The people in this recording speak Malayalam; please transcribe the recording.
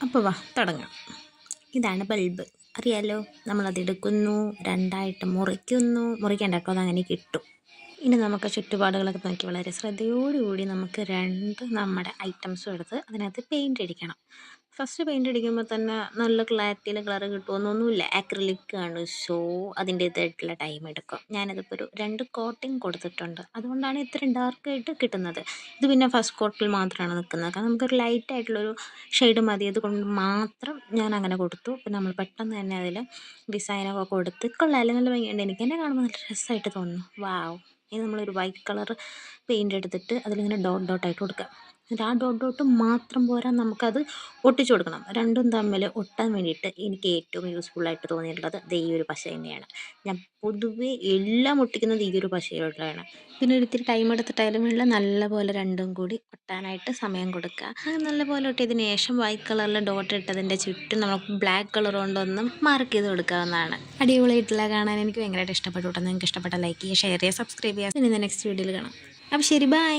അപ്പോൾ വാ തുടങ്ങാം. ഇതാണ് ബൾബ്, അറിയാലോ. നമ്മളതെടുക്കുന്നു, രണ്ടായിട്ട് മുറിക്കേണ്ട കേട്ടോ, അതങ്ങനെ കിട്ടും. ഇനി നമുക്ക് ചുറ്റുപാടുകളൊക്കെ നോക്കി വളരെ ശ്രദ്ധയോടുകൂടി നമുക്ക് നമ്മുടെ ഐറ്റംസും എടുത്ത് അതിനകത്ത് പെയിൻ്റ് അടിക്കണം. ഫസ്റ്റ് പെയിൻ്റ് അടിക്കുമ്പോൾ തന്നെ നല്ല ക്ലാരിറ്റിയിൽ കളർ കിട്ടുമെന്നൊന്നുമില്ല, ആക്രിലിക് ആണ്. സോ അതിൻ്റേതായിട്ടുള്ള ടൈം എടുക്കും. ഞാനതിപ്പോൾ ഒരു 2 കോട്ടിങ് കൊടുത്തിട്ടുണ്ട്, അതുകൊണ്ടാണ് ഇത്രയും ഡാർക്കായിട്ട് കിട്ടുന്നത്. ഇത് പിന്നെ ഫസ്റ്റ് കോട്ടിൽ മാത്രമാണ് നിൽക്കുന്നത്, കാരണം നമുക്കൊരു ലൈറ്റായിട്ടുള്ളൊരു ഷെയ്ഡ് മതി, അതുകൊണ്ട് മാത്രം ഞാൻ അങ്ങനെ കൊടുത്തു. പിന്നെ നമ്മൾ പെട്ടെന്ന് തന്നെ അതിൽ ഡിസൈനൊക്കെ കൊടുത്ത് കൊള്ളാമല്ലേ, നല്ല ഭംഗിയുണ്ട്. എനിക്ക് തന്നെ കാണുമ്പോൾ നല്ല രസമായിട്ട് തോന്നുന്നു. വാവ്. ഇനി നമ്മളൊരു വൈറ്റ് കളർ പെയിൻ്റ് എടുത്തിട്ട് അതിലിങ്ങനെ ഡോട്ടായിട്ട് കൊടുക്കുക. എന്നിട്ട് ആ ഡോട്ട് മാത്രം പോരാ, നമുക്കത് ഒട്ടിച്ചു കൊടുക്കണം. രണ്ടും തമ്മിൽ ഒട്ടാൻ വേണ്ടിയിട്ട് എനിക്ക് ഏറ്റവും യൂസ്ഫുള്ളായിട്ട് തോന്നിയിട്ടുള്ളത് ഈ ഒരു പശ തന്നെയാണ്. ഞാൻ പൊതുവേ എല്ലാം ഒട്ടിക്കുന്നത് ഈ ഒരു പശയോട്ടാണ്. പിന്നെ ഒരിത്തിരി ടൈം എടുത്തിട്ടായാലും വേണ്ട, നല്ലപോലെ രണ്ടും കൂടി ഒട്ടാനായിട്ട് സമയം കൊടുക്കുക. അങ്ങനെ നല്ലപോലെ ഒട്ടിയതിന് ശേഷം വൈറ്റ് കളറിൽ ഡോട്ട് ഇട്ടതിൻ്റെ ചുറ്റും നമുക്ക് ബ്ലാക്ക് കളർ കൊണ്ടൊന്നും മാർക്ക് ചെയ്ത് കൊടുക്കാവുന്നതാണ്. അടിപൊളിയായിട്ടുള്ള കാണാൻ എനിക്ക് ഭയങ്കരമായിട്ട് ഇഷ്ടപ്പെട്ടു കേട്ടോ. നിങ്ങൾക്ക് ഇഷ്ടപ്പെട്ട ലൈക്ക് ചെയ്യുക, ഷെയർ ചെയ്യുക, സബ്സ്ക്രൈബ് ചെയ്യുക. ഇനി നെക്സ്റ്റ് വീഡിയോയിൽ കാണാം. അപ്പോൾ ശരി, ബൈ.